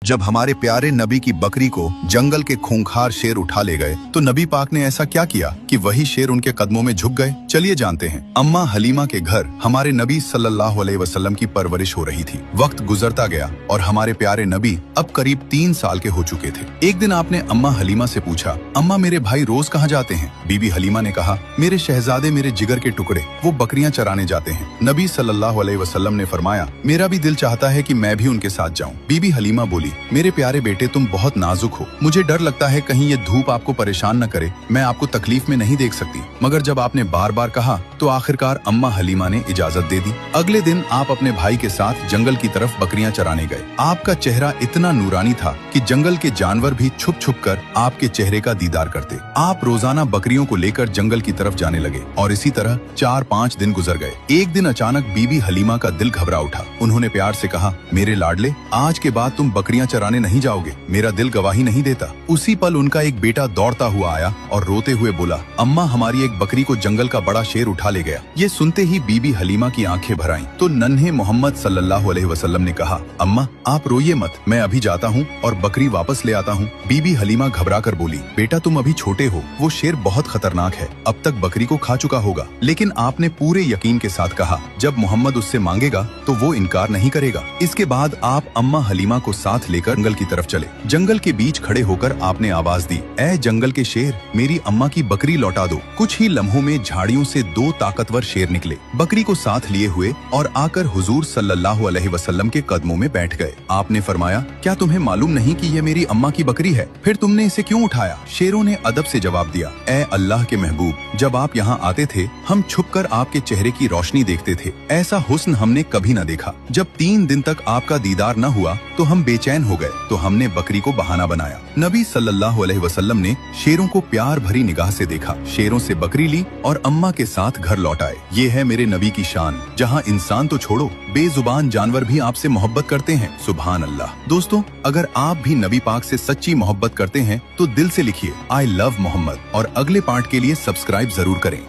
जब हमारे प्यारे नबी की बकरी को जंगल के खूंखार शेर उठा ले गए तो नबी पाक ने ऐसा क्या किया कि वही शेर उनके कदमों में झुक गए। चलिए जानते हैं। अम्मा हलीमा के घर हमारे नबी सल्लल्लाहु अलैहि वसल्लम की परवरिश हो रही थी। वक्त गुजरता गया और हमारे प्यारे नबी अब करीब 3 साल के हो चुके थे। एक दिन आपने अम्मा हलीमा से पूछा, अम्मा मेरे भाई रोज कहाँ जाते हैं? बीबी हलीमा ने कहा, मेरे शहजादे मेरे जिगर के टुकड़े, वो बकरियां चराने जाते हैं। नबी सल्लल्लाहु अलैहि वसल्लम ने फरमाया, मेरा भी दिल चाहता है कि मैं भी उनके साथ जाऊं। बीबी हलीमा बोली, मेरे प्यारे बेटे तुम बहुत नाजुक हो, मुझे डर लगता है कहीं ये धूप आपको परेशान न करे, मैं आपको तकलीफ में नहीं देख सकती। मगर जब आपने बार बार कहा तो आखिरकार अम्मा हलीमा ने इजाजत दे दी। अगले दिन आप अपने भाई के साथ जंगल की तरफ बकरियां चराने गए। आपका चेहरा इतना नूरानी था कि जंगल के जानवर भी छुप छुप कर आपके चेहरे का दीदार करते। आप रोजाना बकरियों को लेकर जंगल की तरफ जाने लगे और इसी तरह 4-5 दिन गुजर गए। एक दिन अचानक बीबी हलीमा का दिल घबरा उठा। उन्होंने प्यार से कहा, मेरे लाडले, आज के बाद तुम बकरियां चराने नहीं जाओगे, मेरा दिल गवाही नहीं देता। उसी पल उनका एक बेटा दौड़ता हुआ आया और रोते हुए बोला, अम्मा हमारी एक बकरी को जंगल का बड़ा शेर उठा ले गया। ये सुनते ही बीबी हलीमा की आंखें भर आईं। तो नन्हे मोहम्मद सल्लल्लाहु अलैहि वसल्लम ने कहा, अम्मा आप रोइए मत, मैं अभी जाता हूँ और बकरी वापस ले आता हूँ। बीबी हलीमा घबरा कर बोली, बेटा तुम अभी छोटे हो, वो शेर बहुत खतरनाक है, अब तक बकरी को खा चुका होगा। लेकिन आपने पूरे यकीन के साथ कहा, जब मोहम्मद उससे मांगेगा तो वो इनकार नहीं करेगा। इसके बाद आप अम्मा हलीमा को साथ लेकर जंगल की तरफ चले। जंगल के बीच खड़े होकर आपने आवाज दी, ऐ जंगल के शेर, मेरी अम्मा की बकरी लौटा दो। कुछ ही लम्हों में झाड़ियों से 2 ताकतवर शेर निकले, बकरी को साथ लिए हुए और आकर हुजूर सल्लल्लाहु अलैहि वसल्लम के कदमों में बैठ गए। आपने फरमाया, क्या तुम्हें मालूम नहीं कि ये मेरी अम्मा की बकरी है? फिर तुमने इसे क्यों उठाया? शेरों ने अदब से जवाब दिया, ऐ अल्लाह के महबूब, जब आप यहाँ आते थे हम छुपकर आपके चेहरे की रोशनी देखते थे, ऐसा हुस्न हमने कभी न देखा। जब 3 दिन तक आपका दीदार न हुआ तो हम बेचैन हो गए, तो हमने बकरी को बहाना बनाया। नबी सल्लल्लाहु अलैहि वसल्लम ने शेरों को प्यार भरी निगाह से देखा, शेरों से बकरी ली और अम्मा के साथ घर लौट आए। ये है मेरे नबी की शान, जहाँ इंसान तो छोड़ो, बेजुबान जानवर भी आपसे मोहब्बत करते हैं। सुभान अल्लाह। दोस्तों, अगर आप भी नबी पाक से सच्ची मोहब्बत करते हैं तो दिल से लिखिए, आई लव मोहम्मद, और अगले पार्ट के लिए सब्सक्राइब जरूर करें।